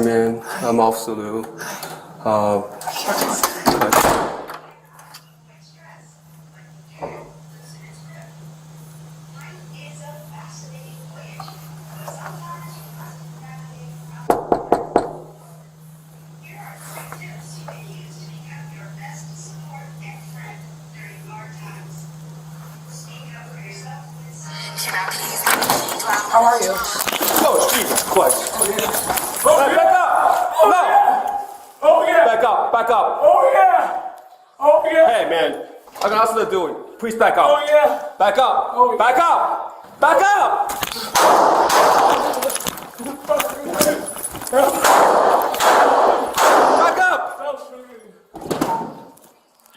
man. I'm Officer Lou. How are you? Oh, Jesus Christ. Oh, Back up! No! Oh, yeah! Back up, back up. Oh, yeah! Oh, yeah! Hey, man. I can also do it. Please back up. Oh, yeah! Back up. Oh, yeah. Back up. Back up! Back up!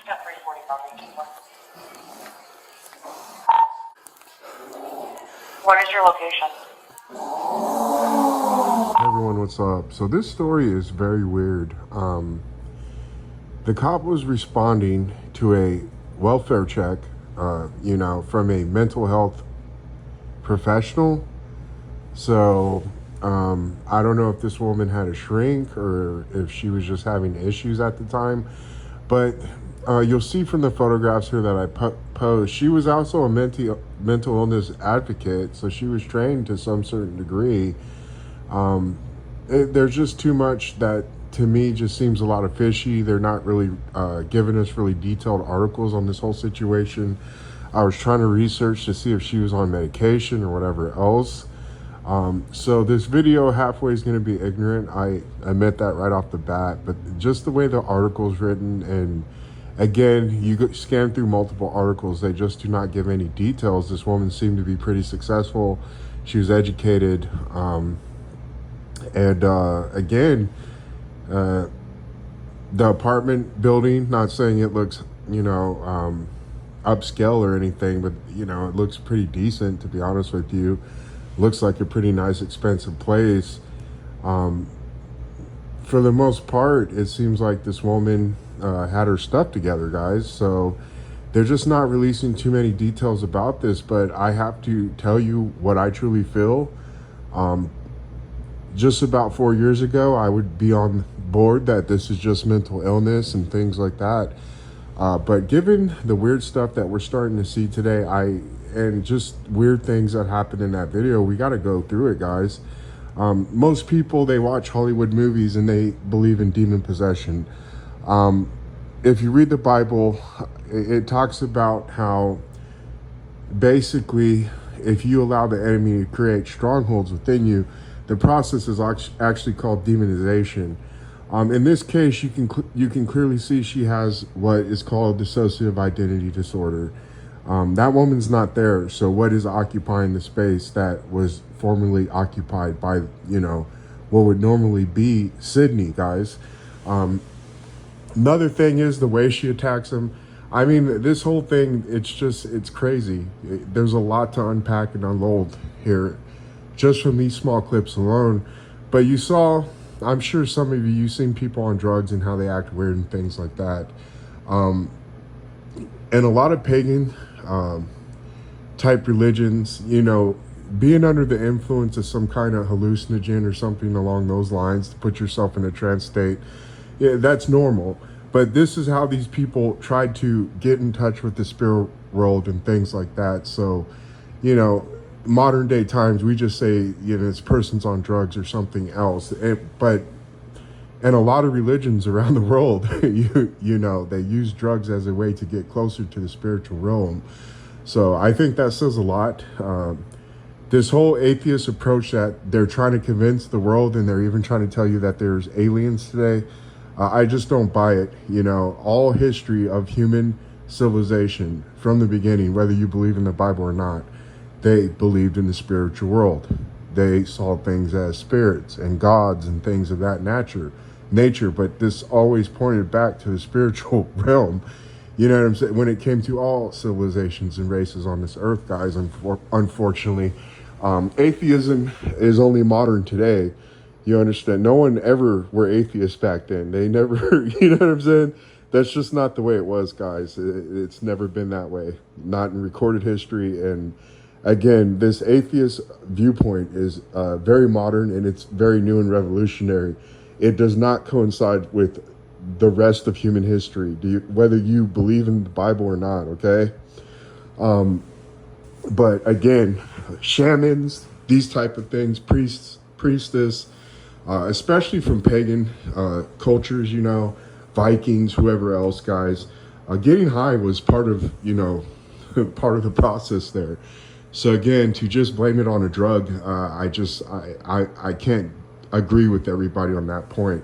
Step 345. What is your location? Hey everyone, what's up? So this story is very weird. The cop was responding to a welfare check, from a mental health professional. So I don't know if this woman had a shrink or if she was just having issues at the time. But you'll see from the photographs here that I posed, she was also a mental illness advocate. So she was trained to some certain degree. There's just too much that to me just seems a lot of fishy. They're not really giving us really detailed articles on this whole situation. I was trying to research to see if she was on medication or whatever else. So this video halfway is going to be ignorant. I admit that right off the bat, but just the way the article's written, and again, you scan through multiple articles, they just do not give any details. This woman seemed to be pretty successful. She was educated. Again, the apartment building, not saying it looks, upscale or anything, but, it looks pretty decent, to be honest with you. Looks like a pretty nice, expensive place. For the most part, it seems like this woman had her stuff together, guys. So they're just not releasing too many details about this, but I have to tell you what I truly feel. Just about 4 years ago, I would be on board that this is just mental illness and things like that. But given the weird stuff that we're starting to see today, and just weird things that happened in that video, we got to go through it, guys. Most people, they watch Hollywood movies and they believe in demon possession. If you read the Bible, it talks about how basically if you allow the enemy to create strongholds within you, the process is actually called demonization. In this case, you can clearly see she has what is called dissociative identity disorder. That woman's not there. So what is occupying the space that was formerly occupied by, what would normally be Sydney, guys? Another thing is the way she attacks him. I mean, this whole thing, it's crazy. There's a lot to unpack and unload here just from these small clips alone. But you saw, I'm sure some of you've seen people on drugs and how they act weird and things like that. And a lot of pagan type religions, being under the influence of some kind of hallucinogen or something along those lines to put yourself in a trance state, yeah, that's normal. But this is how these people tried to get in touch with the spirit world and things like that. So, modern day times, we just say, this person's on drugs or something else. But in a lot of religions around the world, they use drugs as a way to get closer to the spiritual realm. So I think that says a lot. This whole atheist approach that they're trying to convince the world, and they're even trying to tell you that there's aliens today, I just don't buy it. All history of human civilization from the beginning, whether you believe in the Bible or not, they believed in the spiritual world. They saw things as spirits and gods and things of that nature, but this always pointed back to the spiritual realm. You know what I'm saying? When it came to all civilizations and races on this earth, guys, unfortunately, atheism is only modern today. You understand? No one ever were atheists back then. They never, you know what I'm saying? That's just not the way it was, guys. It's never been that way. Not in recorded history. And again, this atheist viewpoint is very modern, and it's very new and revolutionary. it does not coincide with the rest of human history, whether you believe in the Bible or not, okay? But again, shamans, these type of things, priests, priestess, especially from pagan cultures, you know, Vikings, whoever else, guys, getting high was part of, you know, part of the process there. So again, to just blame it on a drug, I can't agree with everybody on that point.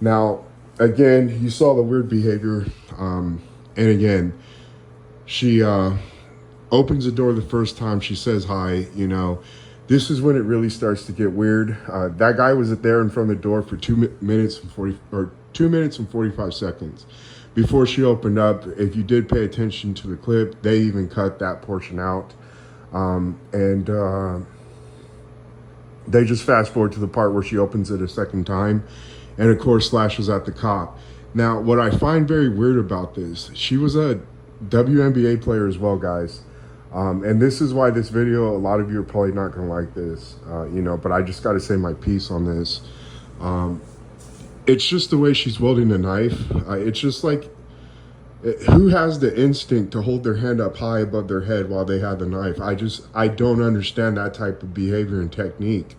Now, again, you saw the weird behavior, and again, she opens the door the first time, she says hi, you know. This is when it really starts to get weird. That guy was there in front of the door for 2 minutes and 45 seconds before she opened up. If you did pay attention to the clip, they even cut that portion out. They just fast forward to the part where she opens it a second time and of course slashes at the cop. Now, what I find very weird about this, she was a WNBA player as well, guys. And this is why this video, a lot of you are probably not going to like this, you know, but I just got to say my piece on this. It's just the way she's wielding the knife. It's just like, who has the instinct to hold their hand up high above their head while they have the knife? I don't understand that type of behavior and technique.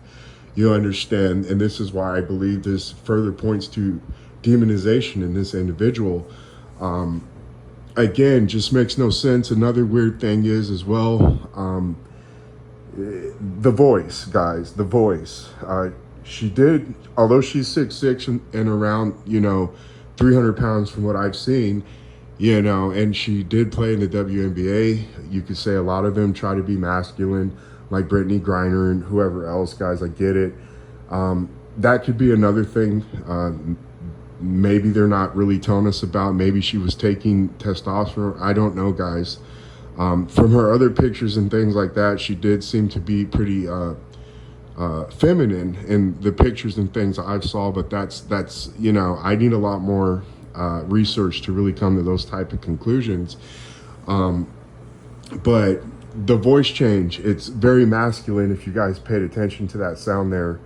You understand? And this is why I believe this further points to demonization in this individual. Again, just makes no sense. Another weird thing is as well, the voice, guys, the voice. She did, although she's 6'6" and around, you know, 300 pounds from what I've seen, you know, and she did play in the WNBA. You could say a lot of them try to be masculine, like Brittany Griner and whoever else, guys. I get it. That could be another thing. Maybe they're not really telling us about. Maybe she was taking testosterone. I don't know, guys. From her other pictures and things like that, she did seem to be pretty feminine in the pictures and things I've saw. But that's you know, I need a lot more research to really come to those type of conclusions. But the voice change, it's very masculine. If you guys paid attention to that sound there,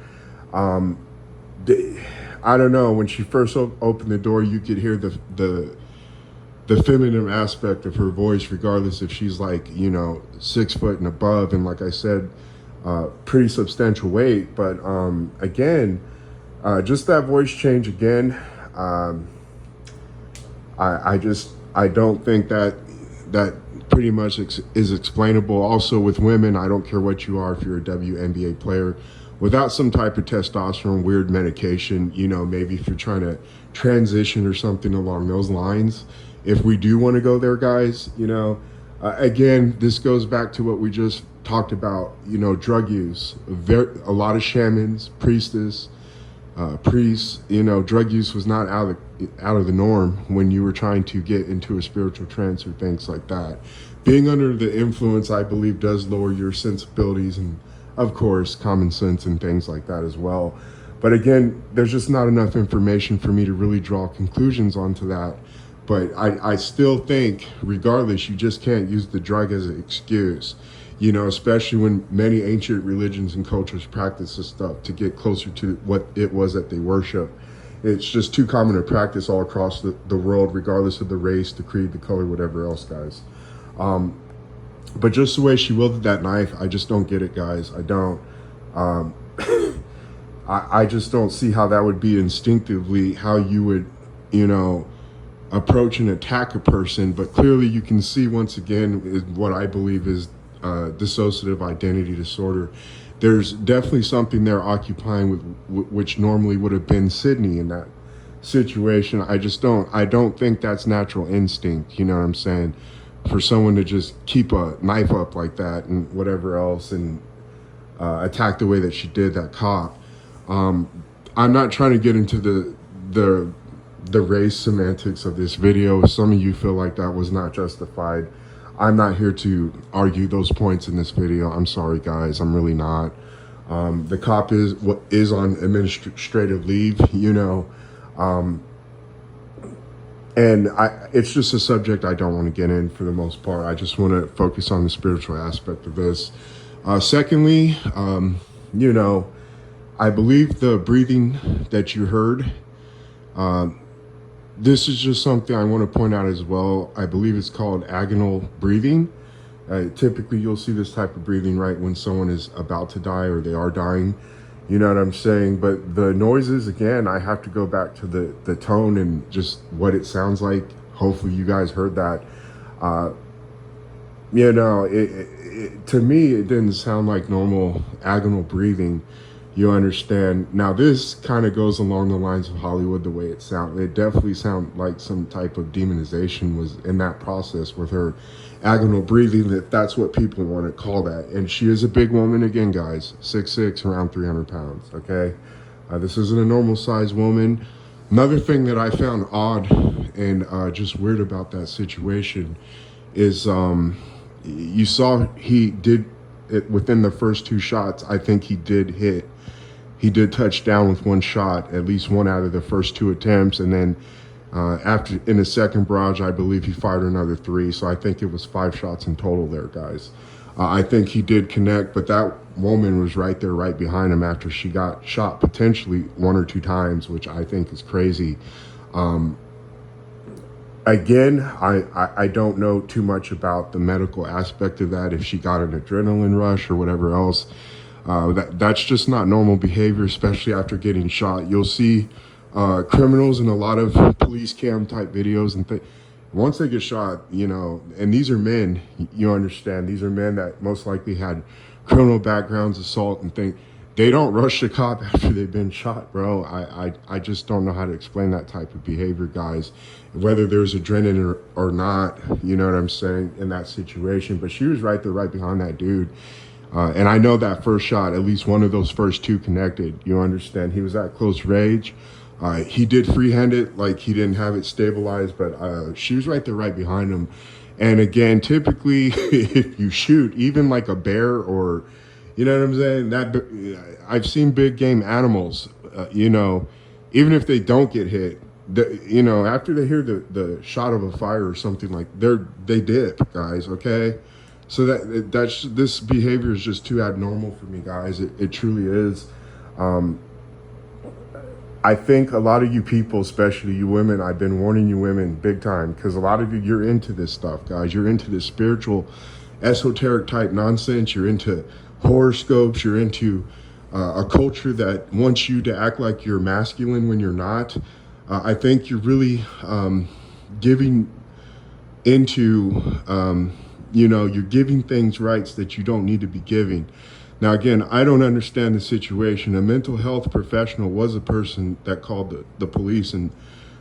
I don't know, when she first opened the door, you could hear the feminine aspect of her voice, regardless if she's like, you know, 6 foot and above, and like I said, pretty substantial weight. But again, just that voice change again, I don't think that pretty much is explainable. Also with women, I don't care what you are, if you're a WNBA player, without some type of testosterone, weird medication, you know, maybe if you're trying to transition or something along those lines, if we do want to go there, guys, you know, again, this goes back to what we just talked about, you know, drug use. A lot of shamans, priests, you know, drug use was not out of the norm when you were trying to get into a spiritual trance or things like that. Being under the influence, I believe, does lower your sensibilities and, of course, common sense and things like that as well. But again, there's just not enough information for me to really draw conclusions onto that. But I still think, regardless, you just can't use the drug as an excuse, you know, especially when many ancient religions and cultures practice this stuff to get closer to what it was that they worship. It's just too common to practice all across the world, regardless of the race, the creed, the color, whatever else, guys. But just the way she wielded that knife, I just don't get it, guys. I don't. I just don't see how that would be instinctively how you would, you know, approach and attack a person. But clearly you can see, once again, is what I believe is dissociative identity disorder. There's definitely something there occupying with which normally would have been Sydney in that situation. I don't think that's natural instinct, you know what I'm saying? For someone to just keep a knife up like that and whatever else and attack the way that she did that cop. I'm not trying to get into the race semantics of this video. Some of you feel like that was not justified. I'm not here to argue those points in this video. I'm sorry, guys. I'm really not. The cop is on administrative leave, you know. And it's just a subject I don't want to get in for the most part. I just want to focus on the spiritual aspect of this. Secondly, you know, I believe the breathing that you heard, this is just something I want to point out as well. I believe it's called agonal breathing. Typically, you'll see this type of breathing right when someone is about to die or they are dying. You know what I'm saying? But the noises, again, I have to go back to the tone and just what it sounds like. Hopefully you guys heard that. You know, to me, it didn't sound like normal agonal breathing. You understand? Now, this kind of goes along the lines of Hollywood, the way it sounded. It definitely sounded like some type of demonization was in that process with her agonal breathing, if that's what people want to call that. And she is a big woman, again, guys, 6'6", around 300 pounds, okay? This isn't a normal-sized woman. Another thing that I found odd and just weird about that situation is you saw he did it within the first 2 shots. I think he did hit. He did touch down with 1 shot, at least 1 out of the first 2 attempts. And then after in the second barrage, I believe he fired another 3. So I think it was 5 shots in total there, guys. I think he did connect, but that woman was right there, right behind him after she got shot potentially 1 or 2 times, which I think is crazy. Again, I don't know too much about the medical aspect of that, if she got an adrenaline rush or whatever else. That's just not normal behavior, especially after getting shot. You'll see criminals in a lot of police cam type videos and once they get shot, you know, and these are men, you understand, these are men that most likely had criminal backgrounds, assault and things. They don't rush the cop after they've been shot, bro. I just don't know how to explain that type of behavior, guys, whether there's adrenaline or not, you know what I'm saying, in that situation. But she was right there, right behind that dude. And I know that first shot, at least one of those first 2 connected. You understand? He was at close range. He did freehand it, like he didn't have it stabilized, but she was right there, right behind him. And again, typically, if you shoot, even like a bear or, you know what I'm saying? That I've seen big game animals, you know, even if they don't get hit, you know, after they hear the shot of a fire or something, like they dip, guys. Okay. So this behavior is just too abnormal for me, guys. It truly is. I think a lot of you people, especially you women, I've been warning you women big time, because a lot of you, you're into this stuff, guys. You're into this spiritual, esoteric type nonsense. You're into horoscopes. You're into a culture that wants you to act like you're masculine when you're not. I think you're really giving into, you know, you're giving things rights that you don't need to be giving. Now, again, I don't understand the situation. A mental health professional was a person that called the police and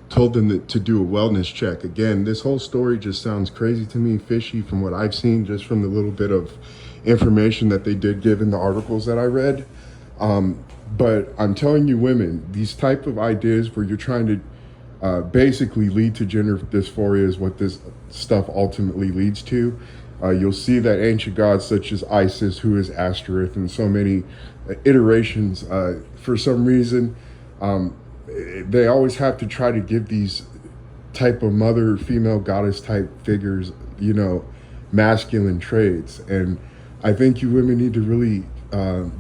told them to do a wellness check. Again, this whole story just sounds crazy to me, fishy from what I've seen, just from the little bit of information that they did give in the articles that I read. But I'm telling you, women, these type of ideas where you're trying to basically lead to gender dysphoria is what this stuff ultimately leads to. You'll see that ancient gods such as Isis, who is Ashtoreth, and so many iterations, for some reason, they always have to try to give these type of mother, female goddess type figures, you know, masculine traits. And I think you women need to really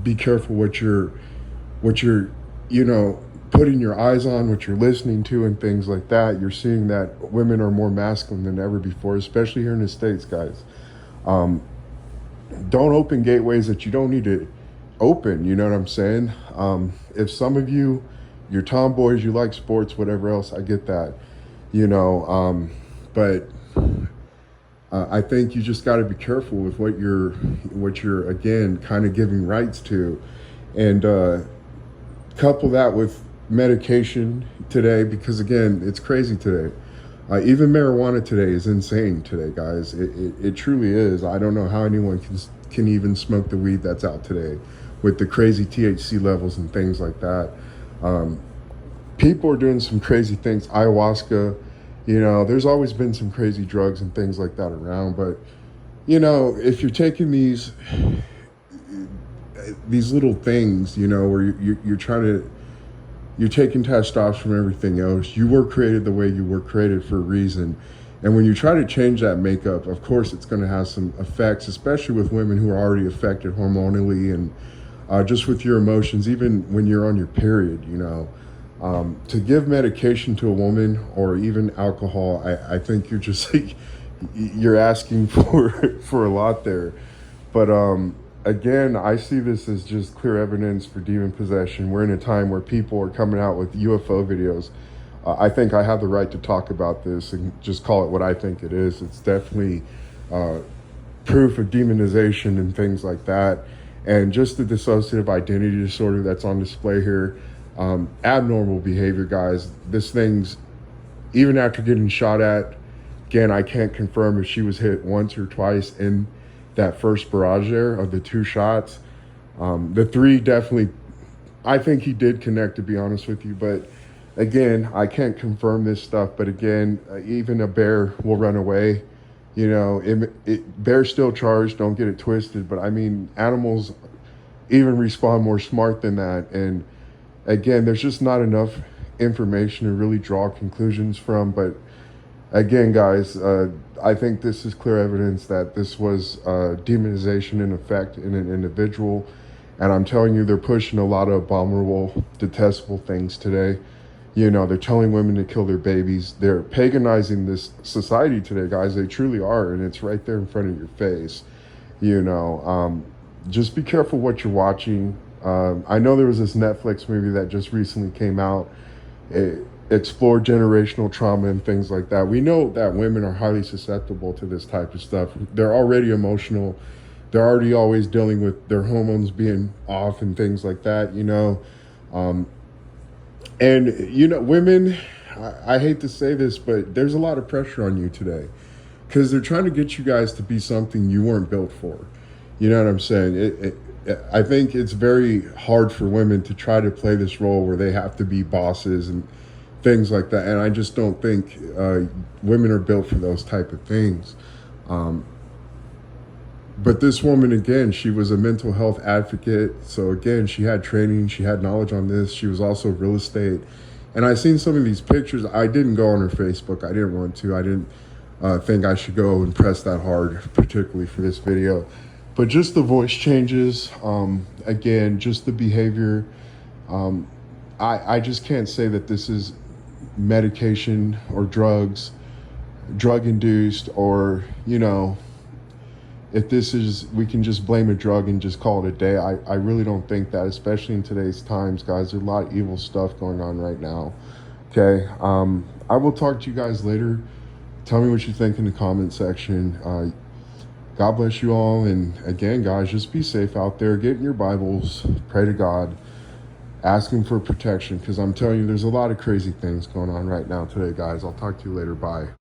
be careful what you're, you know, putting your eyes on, what you're listening to, and things like that. You're seeing that women are more masculine than ever before, especially here in the States, guys. Don't open gateways that you don't need to open, you know what I'm saying? If some of you, you're tomboys, you like sports, whatever else, I get that, you know, but I think you just got to be careful with what you're again kind of giving rights to, and couple that with medication today, because again, it's crazy today. Even marijuana today is insane today, guys. It truly is. I don't know how anyone can even smoke the weed that's out today with the crazy THC levels and things like that. People are doing some crazy things. Ayahuasca, you know, there's always been some crazy drugs and things like that around. But, you know, if you're taking these little things, you know, where you're trying to, you're taking testosterone from everything else. You were created the way you were created for a reason. And when you try to change that makeup, of course, it's going to have some effects, especially with women who are already affected hormonally and just with your emotions, even when you're on your period, you know. To give medication to a woman or even alcohol, I think you're just like, you're asking for a lot there. But again, I see this as just clear evidence for demon possession. We're in a time where people are coming out with UFO videos. I think I have the right to talk about this and just call it what I think it is. It's definitely proof of demonization and things like that. And just the dissociative identity disorder that's on display here. Abnormal behavior, guys. This thing's, even after getting shot at, again, I can't confirm if she was hit once or twice in that first barrage there of the 2 shots. The 3 definitely, I think he did connect, to be honest with you. But again, I can't confirm this stuff. But again, even a bear will run away. You know, bear's still charged, don't get it twisted. But I mean, animals even respond more smart than that. And again, there's just not enough information to really draw conclusions from. But again, guys, I think this is clear evidence that this was demonization in effect in an individual. And I'm telling you, they're pushing a lot of abominable, detestable things today. You know, they're telling women to kill their babies. They're paganizing this society today, guys. They truly are. And it's right there in front of your face. You know, just be careful what you're watching. I know there was this Netflix movie that just recently came out. It explored generational trauma and things like that. We know that women are highly susceptible to this type of stuff. They're already emotional. They're already always dealing with their hormones being off and things like that, you know. And, you know, women, I hate to say this, but there's a lot of pressure on you today because they're trying to get you guys to be something you weren't built for. You know what I'm saying? I think it's very hard for women to try to play this role where they have to be bosses and things like that. And I just don't think women are built for those type of things. But this woman, again, she was a mental health advocate. So again, she had training, she had knowledge on this. She was also real estate. And I seen some of these pictures. I didn't go on her Facebook. I didn't want to. I didn't think I should go and press that hard, particularly for this video. But just the voice changes, again, just the behavior. I just can't say that this is medication or drugs, drug-induced, or, you know, if this is, we can just blame a drug and just call it a day. I really don't think that, especially in today's times, guys. There's a lot of evil stuff going on right now, okay? I will talk to you guys later. Tell me what you think in the comment section. God bless you all. And again, guys, just be safe out there. Get in your Bibles. Pray to God. Ask Him for protection, because I'm telling you, there's a lot of crazy things going on right now today, guys. I'll talk to you later. Bye.